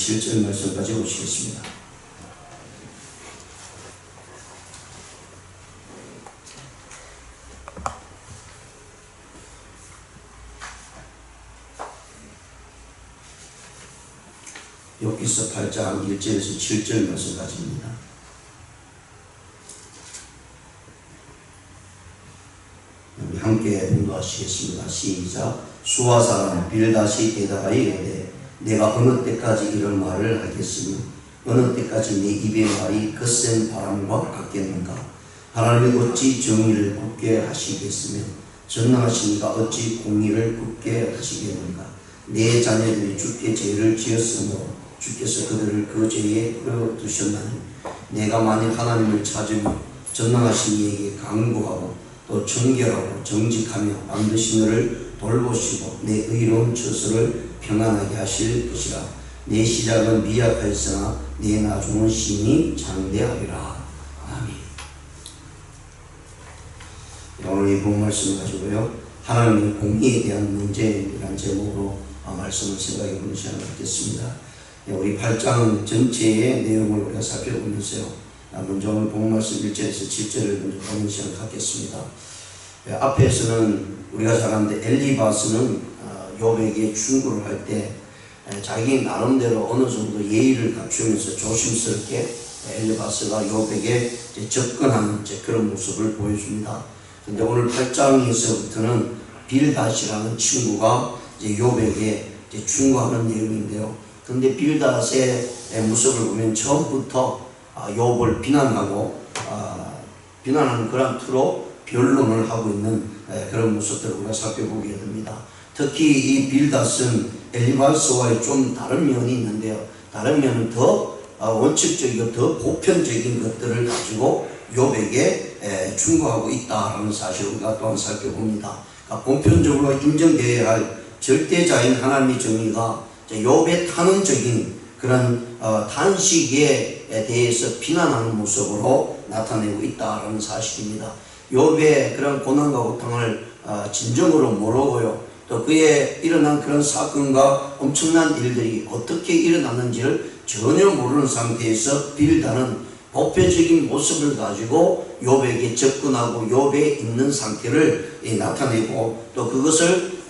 7절 말씀까지 보시겠습니다. 욥기서 8장 1절에서 7절 말씀까지입니다. 우리 함께 봉독하시겠습니다. 시작. 수아 사람 빌닷이 대답하여 이르되 내가 어느 때까지 이런 말을 하겠으며 어느 때까지 내 입의 말이 거센 바람과 같겠는가. 하나님이 어찌 정의를 굳게 하시겠으며 전능하신 이가 어찌 공의를 굳게 하시겠는가. 내 자녀들이 주께 죄를 지었으므로 주께서 그들을 그 죄에 끌어두셨나니 내가 만일 하나님을 찾으며 전능하신 이에게 강구하고 또 정결하고 정직하며 반드시 너를 돌보시고 내 의로운 처소를 평안하게 하실 것이라. 내 시작은 미약하였으나 내 나중은 심히 장대하리라. 아멘. 오늘 이 본 말씀을 가지고요, 하나님의 공의에 대한 문제라는 제목으로 말씀을 생각해 보는 시간을 갖겠습니다. 우리 8장 전체의 내용을 우리가 살펴보면서요, 먼저 오늘 본 말씀 1절에서 7절을 먼저 보는 시간을 갖겠습니다. 앞에서는 우리가 잘 아는데 엘리바스는 욥에게 충고를 할 때 자기 나름대로 어느 정도 예의를 갖추면서 조심스럽게 엘리바스가 욥에게 접근하는 그런 모습을 보여줍니다. 근데 오늘 8장에서부터는 빌닷이라는 친구가 욥에게 충고하는 내용인데요. 근데 빌닷의 모습을 보면 처음부터 욥을 비난하고 비난하는 그런 투로 변론을 하고 있는 그런 모습들을 우리가 살펴보게 됩니다. 특히 이 빌닷은 엘리바스와의 좀 다른 면이 있는데요. 다른 면은 더 원칙적이고 더 보편적인 것들을 가지고 욥에게 충고하고 있다라는 사실을 우리가 또한 살펴봅니다. 그러니까 보편적으로 인정되어야 할 절대자인 하나님의 정의가 욥의 탄원적인 그런 탄식에 대해서 비난하는 모습으로 나타내고 있다라는 사실입니다. 욥의 그런 고난과 고통을 진정으로 모르고요, 또 그에 일어난 그런 사건과 엄청난 일들이 어떻게 일어났는지를 전혀 모르는 상태에서 빌닷은 보편적인 모습을 가지고 욥에게 접근하고 욥에 있는 상태를 나타내고, 또 그것을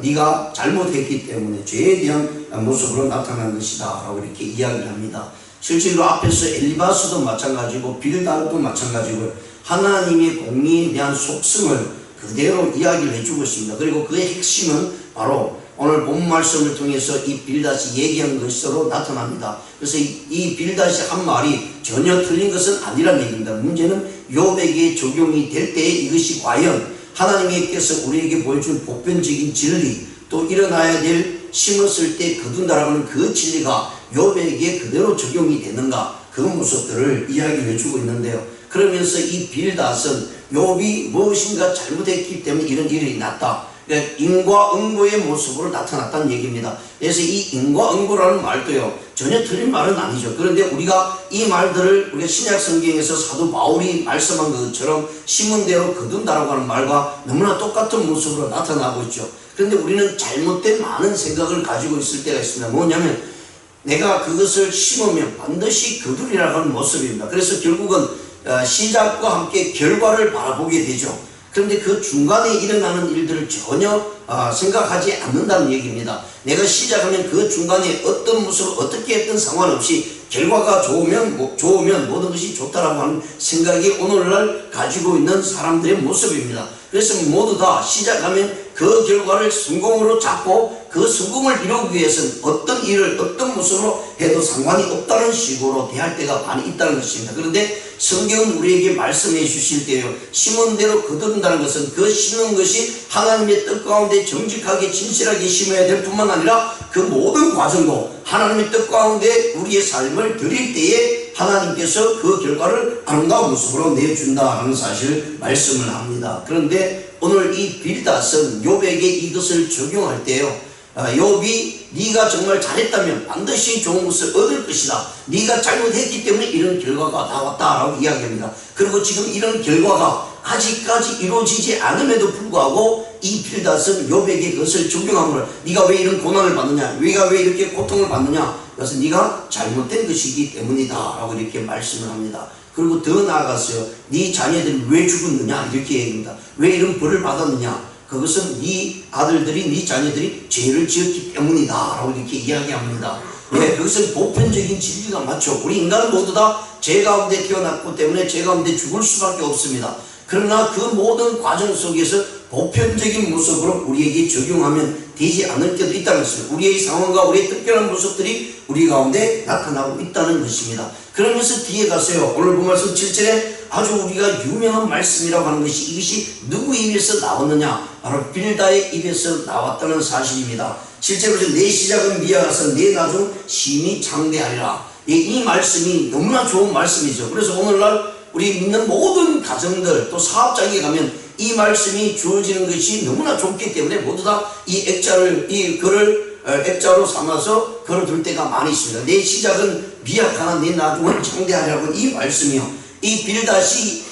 네가 잘못했기 때문에 죄에 대한 모습으로 나타난 것이다 라고 이렇게 이야기를 합니다. 실제로 앞에서 엘리바스도 마찬가지고 빌닷도 마찬가지고 하나님의 공의에 대한 속성을 그대로 이야기를 해주고 있습니다. 그리고 그의 핵심은 바로 오늘 본 말씀을 통해서 이 빌닷이 얘기한 것으로 나타납니다. 그래서 이 빌닷이 한 말이 전혀 틀린 것은 아니란 얘기입니다. 문제는 욥에게 적용이 될 때에 이것이 과연 하나님께서 우리에게 보여준 보편적인 진리, 또 일어나야 될 심었을 때 거둔다라고 하는 그 진리가 욥에게 그대로 적용이 되는가, 그 모습들을 이야기를 해주고 있는데요. 그러면서 이 빌닷은 욥이 무엇인가 잘못했기 때문에 이런 일이 났다, 그러니까 인과응보의 모습으로 나타났다는 얘기입니다. 그래서 이 인과응보라는 말도요, 전혀 틀린 말은 아니죠. 그런데 우리가 이 말들을 우리가 신약 성경에서 사도 바울이 말씀한 것처럼 심은 대로 거둔다라고 하는 말과 너무나 똑같은 모습으로 나타나고 있죠. 그런데 우리는 잘못된 많은 생각을 가지고 있을 때가 있습니다. 뭐냐면 내가 그것을 심으면 반드시 거두리라고 하는 모습입니다. 그래서 결국은 시작과 함께 결과를 바라보게 되죠. 그런데 그 중간에 일어나는 일들을 전혀 생각하지 않는다는 얘기입니다. 내가 시작하면 그 중간에 어떤 모습을 어떻게 했든 상관없이 결과가 좋으면 모든 것이 좋다라고 하는 생각이 오늘날 가지고 있는 사람들의 모습입니다. 그래서 모두 다 시작하면 그 결과를 성공으로 잡고 그 성공을 이루기 위해서는 어떤 일을 어떤 모습으로 해도 상관이 없다는 식으로 대할 때가 많이 있다는 것입니다. 그런데 성경은 우리에게 말씀해 주실 때요, 심은 대로 거둔다는 것은 그 심는 것이 하나님의 뜻 가운데 정직하게 진실하게 심어야 될 뿐만 아니라 그 모든 과정도 하나님의 뜻 가운데 우리의 삶을 드릴 때에 하나님께서 그 결과를 아름다운 모습으로 내준다는 사실을 말씀을 합니다. 그런데 오늘 이 빌닷은 욥에게 이것을 적용할 때요, 욥이 네가 정말 잘했다면 반드시 좋은 것을 얻을 것이다, 네가 잘못했기 때문에 이런 결과가 나왔다라고 이야기합니다. 그리고 지금 이런 결과가 아직까지 이루어지지 않음에도 불구하고 이 빌닷은 욥에게 그것을 적용함으로 네가 왜 이런 고난을 받느냐, 네가 왜 이렇게 고통을 받느냐, 그것은 네가 잘못된 것이기 때문이다 라고 이렇게 말씀을 합니다. 그리고 더 나아가서요, 네 자녀들이 왜 죽었느냐 이렇게 얘기합니다. 왜 이런 벌을 받았느냐, 그것은 네 아들들이, 네 자녀들이 죄를 지었기 때문이다 라고 이렇게 이야기합니다. 예, 그것은 보편적인 진리가 맞죠. 우리 인간은 모두 다 죄 가운데 태어났기 때문에 죄 가운데 죽을 수밖에 없습니다. 그러나 그 모든 과정 속에서 보편적인 모습으로 우리에게 적용하면 되지 않을 때도 있다는 것입니다. 우리의 상황과 우리의 특별한 모습들이 우리 가운데 나타나고 있다는 것입니다. 그러면서 뒤에 가서요, 오늘 본 말씀 7절에 아주 우리가 유명한 말씀이라고 하는 것이, 이것이 누구 입에서 나왔느냐, 바로 빌다의 입에서 나왔다는 사실입니다. 7절에 내 시작은 미약하서 내 나중 심히 장대하리라. 이 말씀이 너무나 좋은 말씀이죠. 그래서 오늘날 우리 믿는 모든 가정들, 또 사업장에 가면 이 말씀이 주어지는 것이 너무나 좋기 때문에 모두 다 이 액자를, 이 글을 액자로 삼아서 걸어둘 때가 많이 있습니다. 내 시작은 미약하나 내 나중은 장대하리라고 이 말씀이요, 이 빌닷이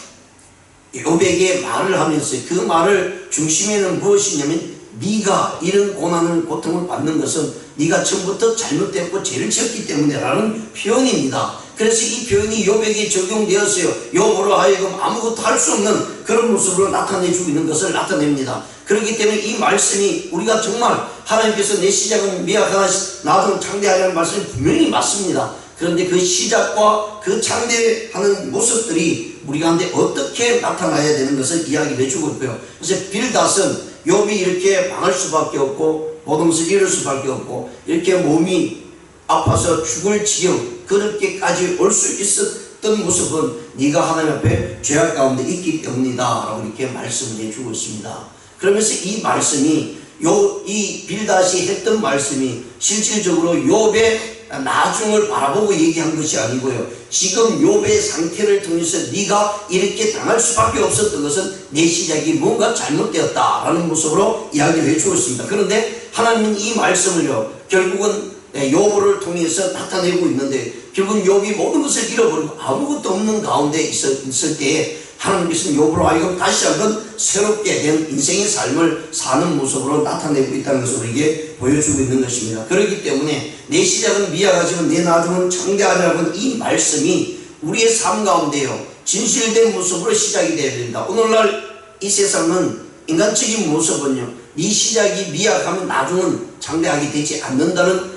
욥에게 말을 하면서 그 말을 중심에는 무엇이냐면, 네가 이런 고난을, 고통을 받는 것은 네가 처음부터 잘못됐고 죄를 지었기 때문에 라는 표현입니다. 그래서 이 표현이 욥에게 적용되었어요. 욥으로 하여금 아무것도 할 수 없는 그런 모습으로 나타내주고 있는 것을 나타냅니다. 그렇기 때문에 이 말씀이 우리가 정말 하나님께서 내 시작은 미약하나 나중 창대하리라는 말씀이 분명히 맞습니다. 그런데 그 시작과 그 창대하는 모습들이 우리 가운데 어떻게 나타나야 되는 것을 이야기를 해주고 있고요. 그래서 빌닷은 욥이 이렇게 망할 수밖에 없고 모든 것을 잃을 수밖에 없고 이렇게 몸이 아파서 죽을 지경 그렇게까지 올 수 있었던 모습은 네가 하나님 앞에 죄악 가운데 있기 때문이다 라고 이렇게 말씀을 해주고 있습니다. 그러면서 이 말씀이 이 빌닷이 했던 말씀이 실질적으로 욥의 나중을 바라보고 얘기한 것이 아니고요, 지금 욥의 상태를 통해서 네가 이렇게 당할 수밖에 없었던 것은 내 시작이 뭔가 잘못되었다라는 모습으로 이야기를 해주고 있습니다. 그런데 하나님은 이 말씀을요, 결국은 욥을 통해서 나타내고 있는데, 결국은 욥이 모든 것을 잃어버리고 아무것도 없는 가운데 있을 때에 하나님께서는 욥으로 하여금 다시 한번 새롭게 된 인생의 삶을 사는 모습으로 나타내고 있다는 것을 우리에게 보여주고 있는 것입니다. 그렇기 때문에 내 시작은 미약하지만 내 나중은 창대하리라는 이 말씀이 우리의 삶 가운데요, 진실된 모습으로 시작이 되어야 됩니다. 오늘날 이 세상은 인간적인 모습은요, 네 시작이 미약하면 나중은 창대하게 되지 않는다는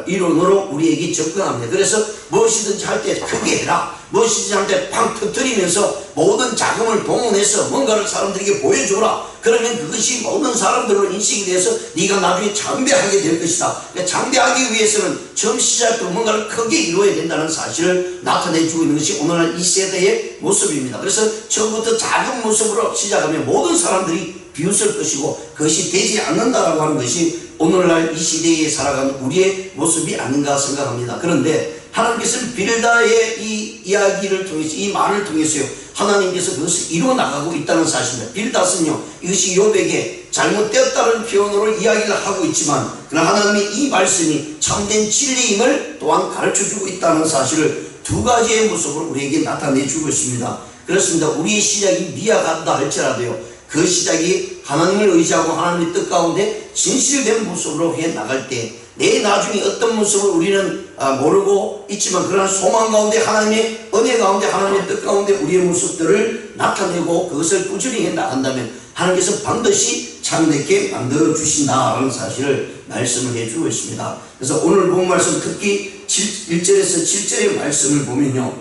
이론으로 우리에게 접근합니다. 그래서 무엇이든지 할 때 크게 해라, 무엇이든지 할 때 팡 터뜨리면서 모든 자금을 동원해서 뭔가를 사람들에게 보여줘라. 그러면 그것이 모든 사람들로 인식이 돼서 네가 나중에 장대하게 될 것이다. 그러니까 장대하기 위해서는 처음 시작부터 뭔가를 크게 이루어야 된다는 사실을 나타내주고 있는 것이 오늘날 이 세대의 모습입니다. 그래서 처음부터 작은 모습으로 시작하면 모든 사람들이 비웃을 것이고 그것이 되지 않는다라고 하는 것이 오늘날 이 시대에 살아가는 우리의 모습이 아닌가 생각합니다. 그런데 하나님께서는 빌다의 이 이야기를 통해서, 이 말을 통해서요, 하나님께서 그것을 이루어나가고 있다는 사실입니다. 빌닷은요, 이것이 욥에게 잘못되었다는 표현으로 이야기를 하고 있지만, 그러나 하나님이 이 말씀이 참된 진리임을 또한 가르쳐주고 있다는 사실을 두 가지의 모습으로 우리에게 나타내주고 있습니다. 그렇습니다. 우리의 시작이 미약하다 할지라도요, 그 시작이 하나님을 의지하고 하나님의 뜻 가운데 진실된 모습으로 해 나갈 때 내 나중에 어떤 모습을 우리는 모르고 있지만, 그러나 소망 가운데 하나님의 은혜 가운데 하나님의 뜻 가운데 우리의 모습들을 나타내고 그것을 꾸준히 해 나간다면 하나님께서 반드시 참되게 만들어 주신다라는 사실을 말씀을 해주고 있습니다. 그래서 오늘 본 말씀 특히 1절에서 7절의 말씀을 보면요,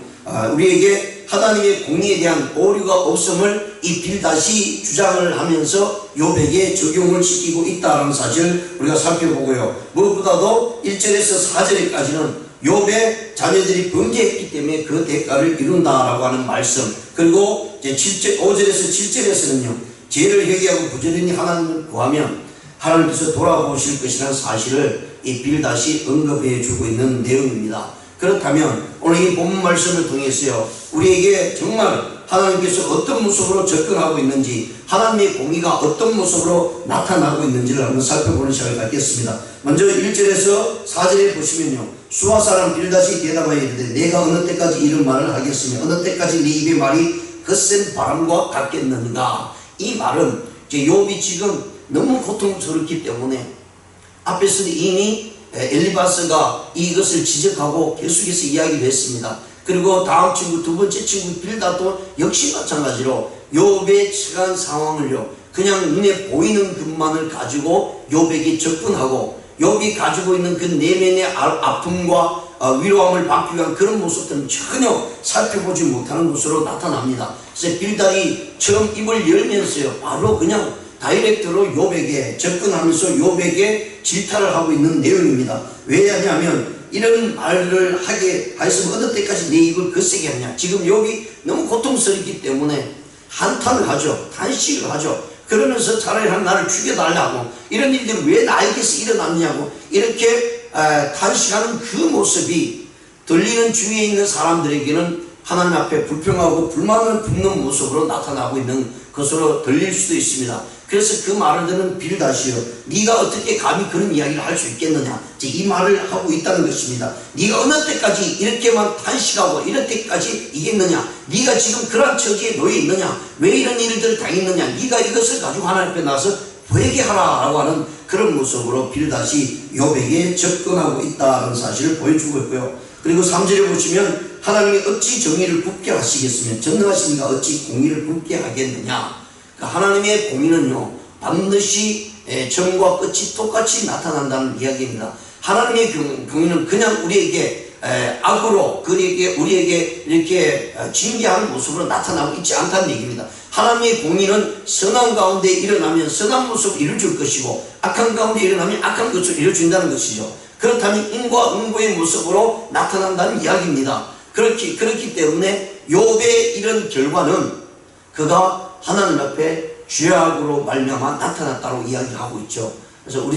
우리에게 하나님의 공의에 대한 오류가 없음을 이 빌닷이 주장을 하면서 욥에게 적용을 시키고 있다는 사실을 우리가 살펴보고요, 무엇보다도 1절에서 4절까지는 욥의 자녀들이 범죄했기 때문에 그 대가를 이룬다라고 하는 말씀, 그리고 이제 5절에서 7절에서는요, 죄를 회개하고 부지런히 하나님을 구하면 하나님께서 돌아보실 것이라는 사실을 이 빌닷이 언급해 주고 있는 내용입니다. 그렇다면 오늘 이 본문 말씀을 통해서요, 우리에게 정말 하나님께서 어떤 모습으로 접근하고 있는지, 하나님의 공의가 어떤 모습으로 나타나고 있는지를 한번 살펴보는 시간을 갖겠습니다. 먼저 1절에서 4절에 보시면요, 수아 사람 빌닷이 대답하여 이르되 내가 어느 때까지 이런 말을 하겠으며 어느 때까지 네 입의 말이 거센 바람과 같겠는가. 이 말은 욥이 지금 너무 고통스럽기 때문에 앞에서도 이미 엘리바스가 이것을 지적하고 계속해서 이야기를 했습니다. 그리고 다음 친구, 두 번째 친구 빌닷도 역시 마찬가지로 욥의 처한 상황을요, 그냥 눈에 보이는 것만을 가지고 욥에게 접근하고 욥이 가지고 있는 그 내면의 아픔과 위로함을 받기 위한 그런 모습들은 전혀 살펴보지 못하는 것으로 나타납니다. 그래서 빌닷이 처음 입을 열면서요, 바로 그냥 다이렉트로 욥에게 접근하면서 욥에게 질타를 하고 있는 내용입니다. 왜냐하면 이런 말을 하게 하였으면 어느 때까지 내 입을 거세게 하냐. 지금 욥이 너무 고통스럽기 때문에 한탄을 하죠. 단식을 하죠. 그러면서 차라리 나를 죽여달라고, 이런 일들이 왜 나에게서 일어났냐고 이렇게 탄식하는 그 모습이 들리는 주위에 있는 사람들에게는 하나님 앞에 불평하고 불만을 품는 모습으로 나타나고 있는 것으로 들릴 수도 있습니다. 그래서 그 말을 듣는 빌닷이요, 네가 어떻게 감히 그런 이야기를 할 수 있겠느냐, 이 말을 하고 있다는 것입니다. 네가 어느 때까지 이렇게만 탄식하고 이렇게까지 이겠느냐, 네가 지금 그런 처지에 놓여 있느냐, 왜 이런 일들을 당했느냐, 네가 이것을 가지고 하나님 앞에 나서 회개하라 라고 하는 그런 모습으로 빌닷이 욥에게 접근하고 있다는 사실을 보여주고 있고요. 그리고 3절에 보시면 하나님이 어찌 정의를 굽게 하시겠으며 전능하시니까 어찌 공의를 굽게 하겠느냐. 하나님의 공의는요, 반드시 처음과 끝이 똑같이 나타난다는 이야기입니다. 하나님의 공의는 그냥 우리에게 악으로 우리에게 이렇게 징계하는 모습으로 나타나고 있지 않다는 얘기입니다. 하나님의 공의는 선한 가운데 일어나면 선한 모습을 이루어줄 것이고 악한 가운데 일어나면 악한 것을 이루어준다는 것이죠. 그렇다면 인과 응고의 모습으로 나타난다는 이야기입니다. 그렇기 때문에 욥의 이런 결과는 그가 하나님 앞에 죄악으로 말미암아 나타났다고 이야기하고 있죠. 그래서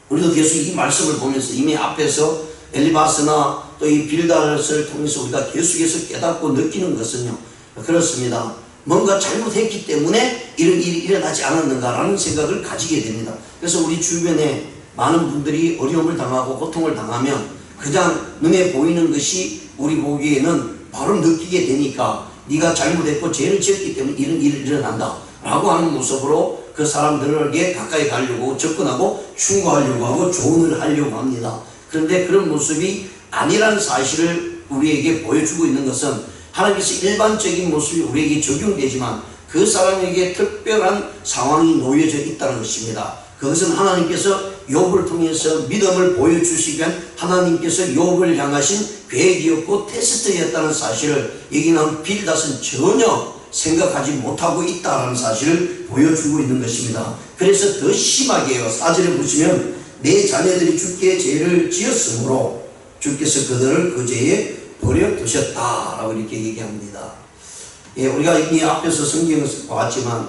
우리도 계속 이 말씀을 보면서 이미 앞에서 엘리바스나 또 이 빌닷을 통해서 우리가 계속해서 깨닫고 느끼는 것은요, 그렇습니다. 뭔가 잘못했기 때문에 이런 일이 일어나지 않았는가라는 생각을 가지게 됩니다. 그래서 우리 주변에 많은 분들이 어려움을 당하고 고통을 당하면 그냥 눈에 보이는 것이 우리 보기에는 바로 느끼게 되니까 네가 잘못했고 죄를 지었기 때문에 이런 일이 일어난다 라고 하는 모습으로 그 사람들에게 가까이 가려고 접근하고 충고하려고 하고 조언을 하려고 합니다. 그런데 그런 모습이 아니라는 사실을 우리에게 보여주고 있는 것은 하나님께서 일반적인 모습이 우리에게 적용되지만 그 사람에게 특별한 상황이 놓여져 있다는 것입니다. 그것은 하나님께서 욥을 통해서 믿음을 보여주시기 위한 하나님께서 욥을 향하신 계획이었고 테스트였다는 사실을 여기 나온 빌닷은 전혀 생각하지 못하고 있다는 사실을 보여주고 있는 것입니다. 그래서 더 심하게요, 4절에 보시면 내 자녀들이 주께 죄를 지었으므로 주께서 그들을 그 죄에 버려두셨다라고 이렇게 얘기합니다. 우리가 이미 앞에서 성경에서 봤지만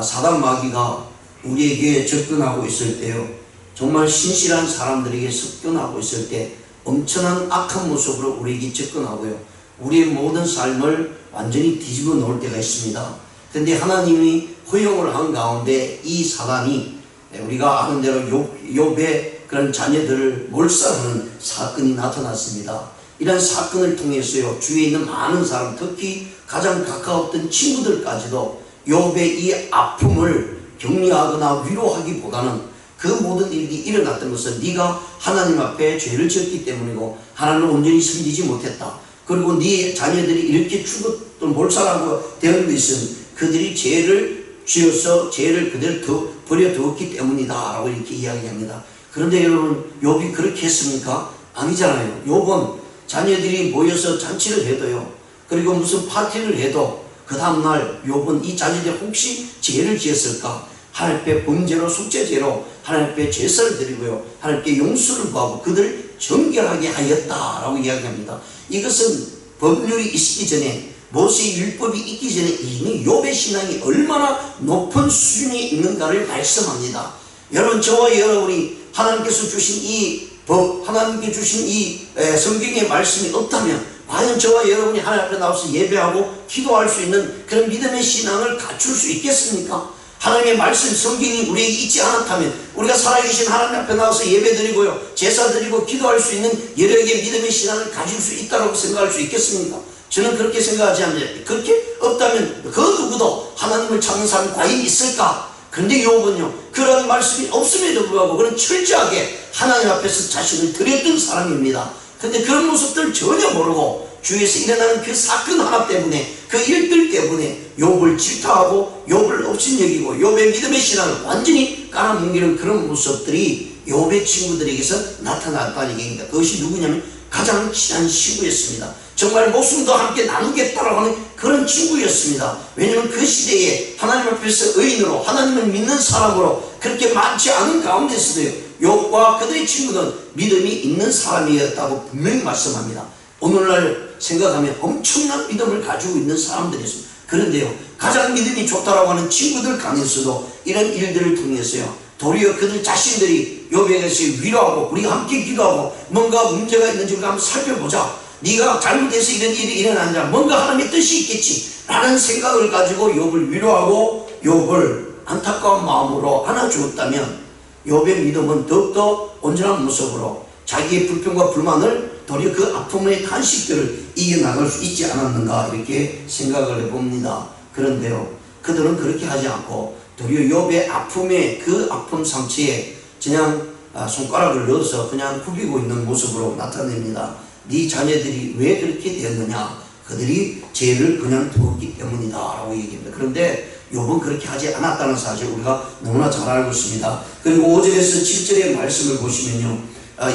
사단 마귀가 우리에게 접근하고 있을 때요, 정말 신실한 사람들에게 접근하고 있을 때 엄청난 악한 모습으로 우리에게 접근하고요, 우리의 모든 삶을 완전히 뒤집어 놓을 때가 있습니다. 그런데 하나님이 허용을 한 가운데 이 사단이 우리가 아는 대로 욥의 그런 자녀들을 몰살하는 사건이 나타났습니다. 이런 사건을 통해서요, 주위에 있는 많은 사람, 특히 가장 가까웠던 친구들까지도 욥의 이 아픔을 격려하거나 위로하기보다는 그 모든 일이 일어났던 것은 네가 하나님 앞에 죄를 지었기 때문이고 하나님을 온전히 섬기지 못했다. 그리고 네 자녀들이 이렇게 죽었던 몰살하고 되는 것은 그들이 죄를 지어서 죄를 그대로 버려두었기 때문이다 라고 이렇게 이야기합니다. 그런데 여러분, 욥이 그렇게 했습니까? 아니잖아요. 욥은 자녀들이 모여서 잔치를 해도요, 그리고 무슨 파티를 해도 그 다음날 욥은 이 자녀들이 혹시 죄를 지었을까? 하나님께 범죄로 속죄죄로 하나님께 제사를 드리고요, 하나님께 용서를 구하고 그들을 정결하게 하였다라고 이야기합니다. 이것은 법률이 있기 전에, 모세의 율법이 있기 전에 이미 욥의 신앙이 얼마나 높은 수준이 있는가를 말씀합니다. 여러분, 저와 여러분이 하나님께서 주신 이 법, 하나님께 주신 이 성경의 말씀이 없다면 과연 저와 여러분이 하나님 앞에 나와서 예배하고 기도할 수 있는 그런 믿음의 신앙을 갖출 수 있겠습니까? 하나님의 말씀, 성경이 우리에게 있지 않았다면 우리가 살아계신 하나님 앞에 나와서 예배드리고요, 제사드리고 기도할 수 있는 여러 개의 믿음의 신앙을 가질 수 있다고 생각할 수 있겠습니까? 저는 그렇게 생각하지 않는데, 그렇게 없다면 그 누구도 하나님을 찾는 사람이 과연 있을까? 그런데 욥은요, 그런 말씀이 없음에도 불구하고 그는 철저하게 하나님 앞에서 자신을 드렸던 사람입니다. 그런데 그런 모습들 전혀 모르고 주위에서 일어나는 그 사건 하나 때문에, 그 일들 때문에 욥을 질타하고 욥을 업신여기고 욥의 믿음의 신앙을 완전히 깔아뭉개는 그런 모습들이 욥의 친구들에게서 나타났다는 얘기입니다. 그것이 누구냐면 가장 친한 친구였습니다. 정말 목숨도 함께 나누겠다라고 하는 그런 친구였습니다. 왜냐하면 그 시대에 하나님 앞에서 의인으로 하나님을 믿는 사람으로 그렇게 많지 않은 가운데서도요, 욥과 그들의 친구는 믿음이 있는 사람이었다고 분명히 말씀합니다. 오늘날 생각하면 엄청난 믿음을 가지고 있는 사람들이 있습니다. 그런데요, 가장 믿음이 좋다라고 하는 친구들 간에서도 이런 일들을 통해서요, 도리어 그들 자신들이 욥에게서 위로하고 우리가 함께 기도하고 뭔가 문제가 있는지 우리가 한번 살펴보자, 네가 잘못해서 이런 일이 일어난다, 뭔가 하나님의 뜻이 있겠지 라는 생각을 가지고 욥을 위로하고 욥을 안타까운 마음으로 안아주었다면 욥의 믿음은 더욱더 온전한 모습으로 자기의 불평과 불만을 도리어 그 아픔의 탄식들을 이겨나갈 수 있지 않았는가, 이렇게 생각을 해봅니다. 그런데요, 그들은 그렇게 하지 않고 도리어 욥의 아픔의 그 아픔 상처에 그냥 손가락을 넣어서 그냥 굽히고 있는 모습으로 나타냅니다. 네 자녀들이 왜 그렇게 되었느냐, 그들이 죄를 그냥 두었기 때문이다 라고 얘기합니다. 그런데 욥은 그렇게 하지 않았다는 사실 우리가 너무나 잘 알고 있습니다. 그리고 5절에서 7절의 말씀을 보시면요,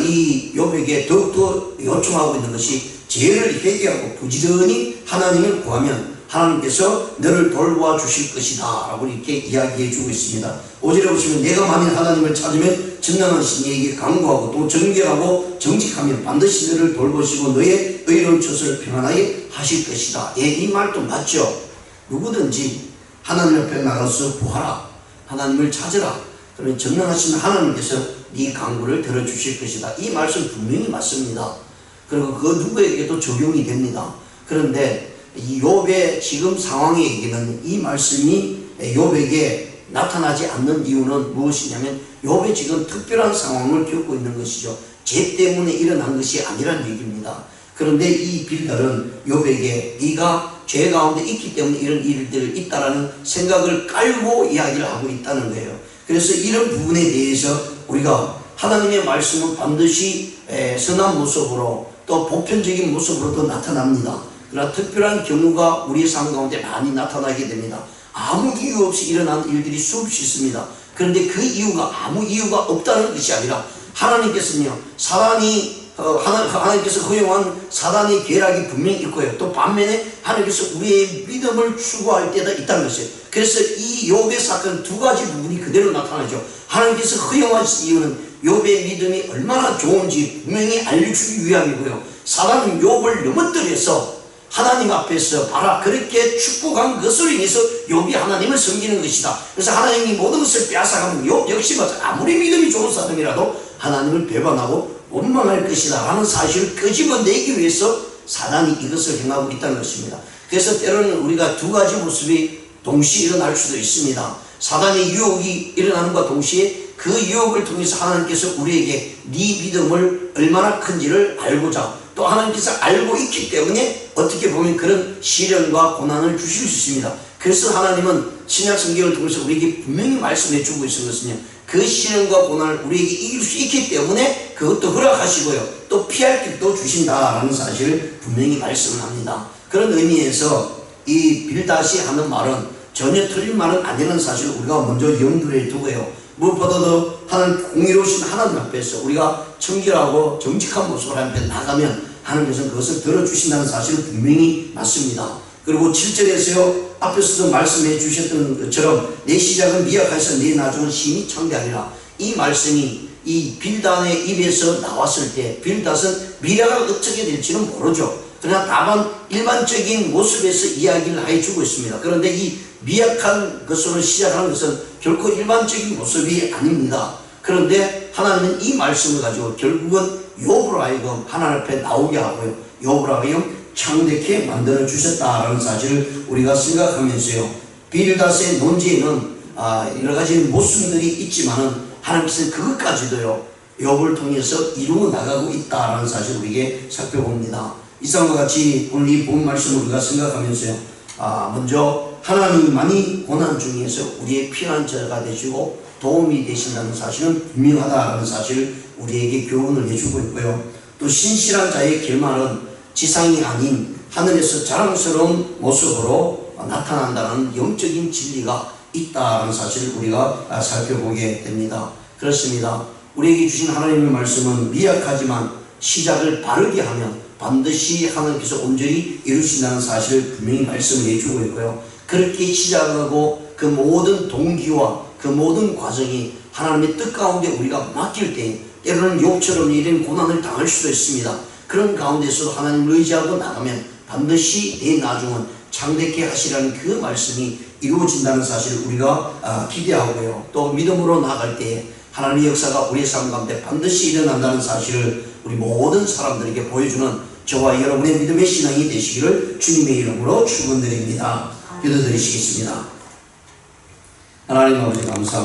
이 욥에게 더욱더 요청하고 있는 것이 죄를 회개하고 부지런히 하나님을 구하면 하나님께서 너를 돌보아 주실 것이다 라고 이렇게 이야기해 주고 있습니다. 5절에 보시면 내가 만일 하나님을 찾으면 전능하신 이에게 간구하고 또 정결하고 정직하면 반드시 너를 돌보시고 너의 의로운 처소를 평안하게 하실 것이다. 예, 이 말도 맞죠. 누구든지 하나님 앞에 나가서 구하라, 하나님을 찾으라, 그러면 전능하신 하나님께서 네 간구를 들어주실 것이다. 이 말씀 분명히 맞습니다. 그리고 그 누구에게도 적용이 됩니다. 그런데 이 욥의 지금 상황에게는 이 말씀이 욥에게 나타나지 않는 이유는 무엇이냐면 욥이 지금 특별한 상황을 겪고 있는 것이죠. 죄 때문에 일어난 것이 아니란 얘기입니다. 그런데 이 빌달은 욥에게 네가 죄 가운데 있기 때문에 이런 일들이 있다라는 생각을 깔고 이야기를 하고 있다는 거예요. 그래서 이런 부분에 대해서 우리가 하나님의 말씀은 반드시 선한 모습으로 또 보편적인 모습으로도 나타납니다. 그러나 특별한 경우가 우리의 삶 가운데 많이 나타나게 됩니다. 아무 이유 없이 일어난 일들이 수없이 있습니다. 그런데 그 이유가 아무 이유가 없다는 것이 아니라 하나님께서는요, 하나님께서 허용한 사단의 계략이 분명히 있고요, 또 반면에 하나님께서 우리의 믿음을 추구할 때가 있다는 것이에요. 그래서 이 욥의 사건 두 가지 부분이 그대로 나타나죠. 하나님께서 허용하신 이유는 욥의 믿음이 얼마나 좋은지 분명히 알려주기 위함이고요, 사단은 욥을 넘어뜨려서 하나님 앞에서 봐라, 그렇게 축복한 것으로 인해서 욥이 하나님을 섬기는 것이다. 그래서 하나님이 모든 것을 빼앗아가면 욥 역시 아무리 믿음이 좋은 사람이라도 하나님을 배반하고 원망할 것이다 라는 사실을 끄집어내기 위해서 사단이 이것을 행하고 있다는 것입니다. 그래서 때로는 우리가 두 가지 모습이 동시에 일어날 수도 있습니다. 사단의 유혹이 일어나는 것과 동시에 그 유혹을 통해서 하나님께서 우리에게 네 믿음을 얼마나 큰지를 알고자, 또 하나님께서 알고 있기 때문에 어떻게 보면 그런 시련과 고난을 주실 수 있습니다. 그래서 하나님은 신약 성경을 통해서 우리에게 분명히 말씀해 주고 있는 것은요, 그 시련과 고난을 우리에게 이길 수 있기 때문에 그것도 허락하시고요, 또 피할 길도 주신다라는 사실을 분명히 말씀을 합니다. 그런 의미에서 이 빌닷이 하는 말은 전혀 틀린 말은 아니라는 사실을 우리가 먼저 염두에 두고요, 무엇보다도 하나님 공의로우신 하나님 앞에서 우리가 청결하고 정직한 모습으로 하나님 앞에 나가면 하나님께서는 그것을 들어주신다는 사실은 분명히 맞습니다. 그리고 7절에서요, 앞에서도 말씀해 주셨던 것처럼 내 시작은 미약해서 내 나중은 심히 창대하리라. 이 말씀이 이 빌닷의 입에서 나왔을 때 빌닷은 미래가 어떻게 될지는 모르죠. 그러나 다만 일반적인 모습에서 이야기를 해주고 있습니다. 그런데 이 미약한 것으로 시작하는 것은 결코 일반적인 모습이 아닙니다. 그런데 하나님은 이 말씀을 가지고 결국은 욥으로 하여금 하나님 앞에 나오게 하고요, 욥으로 하여금 창대케 만들어 주셨다라는 사실을 우리가 생각하면서요, 빌닷의 논지에는 여러 가지 모순들이 있지만은 하나님께서 그것까지도요 욥을 통해서 이루어 나가고 있다라는 사실을 우리에게 살펴봅니다. 이상과 같이 오늘 이 본 말씀을 우리가 생각하면서요, 먼저 하나님만이 고난 중에서 우리의 피난처가 되시고 도움이 되신다는 사실은 분명하다는 사실을 우리에게 교훈을 해주고 있고요. 또 신실한 자의 결말은 지상이 아닌 하늘에서 자랑스러운 모습으로 나타난다는 영적인 진리가 있다는 사실을 우리가 살펴보게 됩니다. 그렇습니다. 우리에게 주신 하나님의 말씀은 미약하지만 시작을 바르게 하면 반드시 하나님께서 온전히 이루신다는 사실을 분명히 말씀을 해주고 있고요. 그렇게 시작하고 그 모든 동기와 그 모든 과정이 하나님의 뜻 가운데 우리가 맡길 때 때로는 욕처럼 이런 고난을 당할 수도 있습니다. 그런 가운데서도 하나님을 의지하고 나가면 반드시 내 나중은 창대케 하시라는 그 말씀이 이루어진다는 사실을 우리가 기대하고요. 또 믿음으로 나아갈 때 하나님의 역사가 우리의 삶 가운데 반드시 일어난다는 사실을 우리 모든 사람들에게 보여주는 저와 여러분의 믿음의 신앙이 되시기를 주님의 이름으로 축원드립니다. 기도드리시겠습니다. 하나님 아버지 감사합니다.